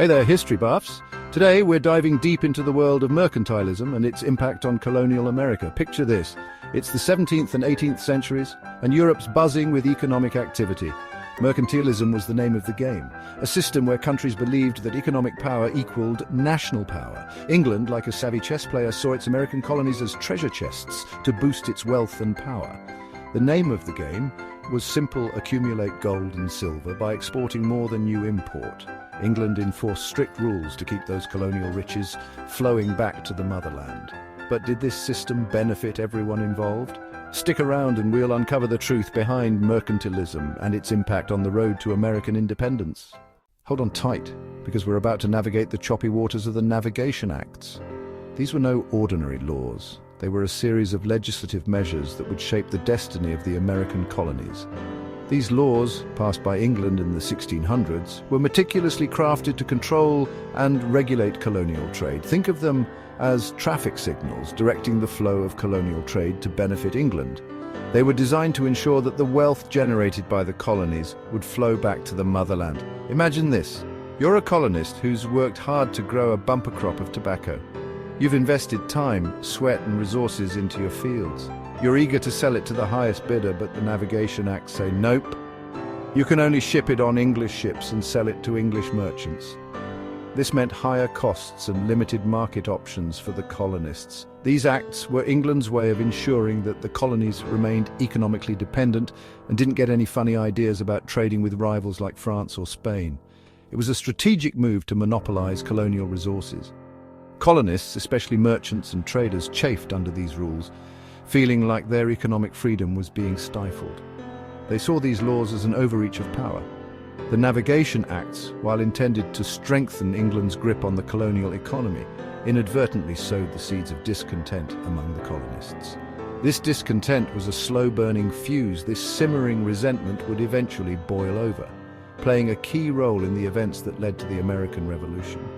Hey there, history buffs. Today we're diving deep into the world of mercantilism and its impact on colonial America. Picture this. It's the 17th and 18th centuries, and Europe's buzzing with economic activity. Mercantilism was the name of the game, a system where countries believed that economic power equaled national power. England, like a savvy chess player, saw its American colonies as treasure chests to boost its wealth and power. The name of the game was simple: accumulate gold and silver by exporting more than you import. England enforced strict rules to keep those colonial riches flowing back to the motherland. But did this system benefit everyone involved? Stick around and we'll uncover the truth behind mercantilism and its impact on the road to American independence. Hold on tight, because we're about to navigate the choppy waters of the Navigation Acts. These were no ordinary laws. They were a series of legislative measures that would shape the destiny of the American colonies. These laws, passed by England in the 1600s, were meticulously crafted to control and regulate colonial trade. Think of them as traffic signals directing the flow of colonial trade to benefit England. They were designed to ensure that the wealth generated by the colonies would flow back to the motherland. Imagine this. You're a colonist who's worked hard to grow a bumper crop of tobacco. You've invested time, sweat and resources into your fields. You're eager to sell it to the highest bidder, but the Navigation Acts say nope. You can only ship it on English ships and sell it to English merchants. This meant higher costs and limited market options for the colonists. These acts were England's way of ensuring that the colonies remained economically dependent and didn't get any funny ideas about trading with rivals like France or Spain. It was a strategic move to monopolize colonial resources. Colonists, especially merchants and traders, chafed under these rules, feeling like their economic freedom was being stifled. They saw these laws as an overreach of power. The Navigation Acts, while intended to strengthen England's grip on the colonial economy, inadvertently sowed the seeds of discontent among the colonists. This discontent was a slow-burning fuse. This simmering resentment would eventually boil over, playing a key role in the events that led to the American Revolution.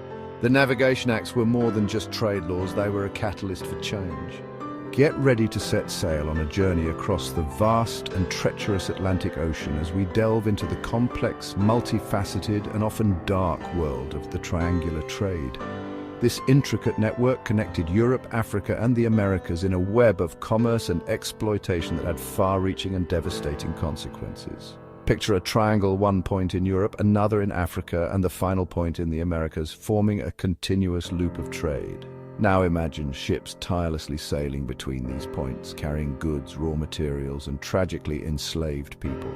The Navigation Acts were more than just trade laws. They were a catalyst for change. Get ready to set sail on a journey across the vast and treacherous Atlantic Ocean as we delve into the complex, multifaceted, and often dark world of the triangular trade. This intricate network connected Europe, Africa, and the Americas in a web of commerce and exploitation that had far-reaching and devastating consequences. Picture a triangle, one point in Europe, another in Africa, and the final point in the Americas, forming a continuous loop of trade. Now imagine ships tirelessly sailing between these points, carrying goods, raw materials, and tragically enslaved people.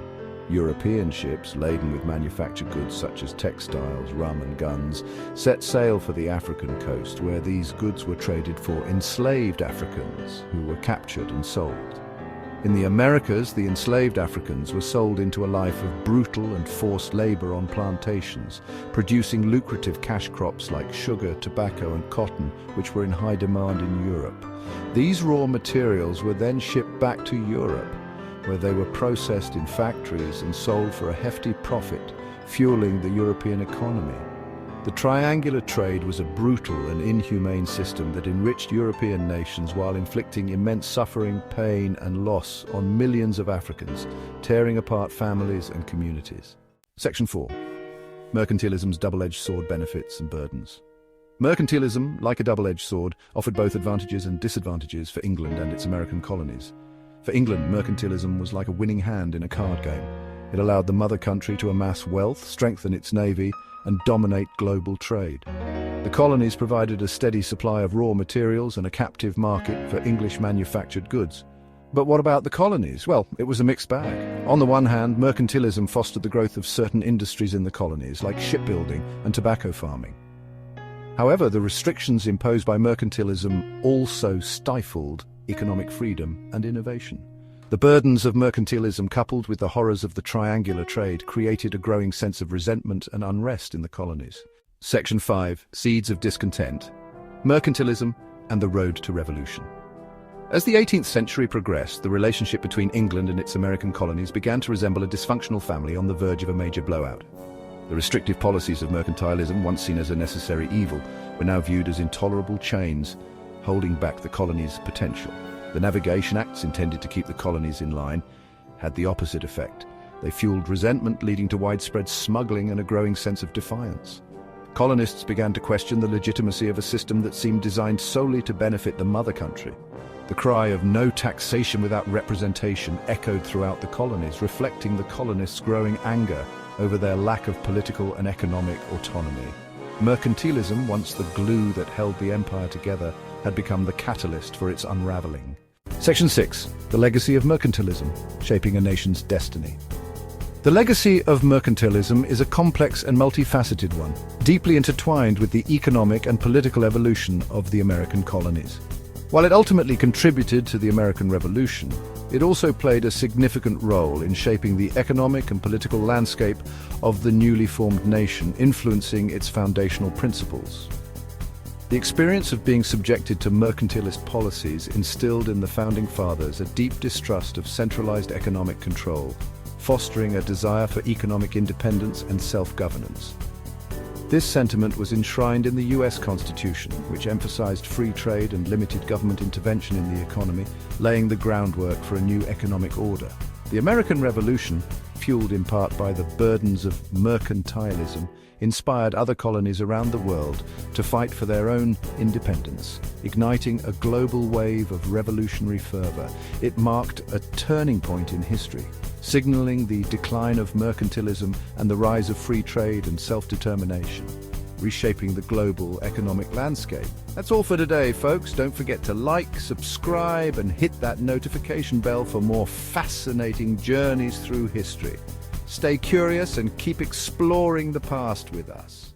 European ships, laden with manufactured goods such as textiles, rum, and guns, set sail for the African coast, where these goods were traded for enslaved Africans who were captured and sold. In the Americas, the enslaved Africans were sold into a life of brutal and forced labor on plantations, producing lucrative cash crops like sugar, tobacco, and cotton, which were in high demand in Europe. These raw materials were then shipped back to Europe, where they were processed in factories and sold for a hefty profit, fueling the European economy. The triangular trade was a brutal and inhumane system that enriched European nations while inflicting immense suffering, pain, and loss on millions of Africans, tearing apart families and communities. Section 4. Mercantilism's double-edged sword: benefits and burdens. Mercantilism, like a double-edged sword, offered both advantages and disadvantages for England and its American colonies. For England, mercantilism was like a winning hand in a card game. It allowed the mother country to amass wealth, strengthen its navy, and dominate global trade. The colonies provided a steady supply of raw materials and a captive market for English manufactured goods. But what about the colonies? Well, it was a mixed bag. On the one hand, mercantilism fostered the growth of certain industries in the colonies, like shipbuilding and tobacco farming. However, the restrictions imposed by mercantilism also stifled economic freedom and innovation. The burdens of mercantilism, coupled with the horrors of the triangular trade, created a growing sense of resentment and unrest in the colonies. Section 5. Seeds of discontent. Mercantilism and the road to revolution. As the 18th century progressed, the relationship between England and its American colonies began to resemble a dysfunctional family on the verge of a major blowout. The restrictive policies of mercantilism, once seen as a necessary evil, were now viewed as intolerable chains, holding back the colonies' potential. The Navigation Acts, intended to keep the colonies in line, had the opposite effect. They fueled resentment, leading to widespread smuggling and a growing sense of defiance. Colonists began to question the legitimacy of a system that seemed designed solely to benefit the mother country. The cry of no taxation without representation echoed throughout the colonies, reflecting the colonists' growing anger over their lack of political and economic autonomy. Mercantilism, once the glue that held the empire together, had become the catalyst for its unraveling. Section 6. The legacy of mercantilism, shaping a nation's destiny. The legacy of mercantilism is a complex and multifaceted one, deeply intertwined with the economic and political evolution of the American colonies. While it ultimately contributed to the American Revolution, it also played a significant role in shaping the economic and political landscape of the newly formed nation, influencing its foundational principles. The experience of being subjected to mercantilist policies instilled in the Founding Fathers a deep distrust of centralized economic control, fostering a desire for economic independence and self-governance. This sentiment was enshrined in the U.S. Constitution, which emphasized free trade and limited government intervention in the economy, laying the groundwork for a new economic order. The American Revolution, fueled in part by the burdens of mercantilism, inspired other colonies around the world to fight for their own independence, igniting a global wave of revolutionary fervor. It marked a turning point in history, signaling the decline of mercantilism and the rise of free trade and self-determination, reshaping the global economic landscape. That's all for today, folks. Don't forget to like, subscribe, and hit that notification bell for more fascinating journeys through history. Stay curious and keep exploring the past with us.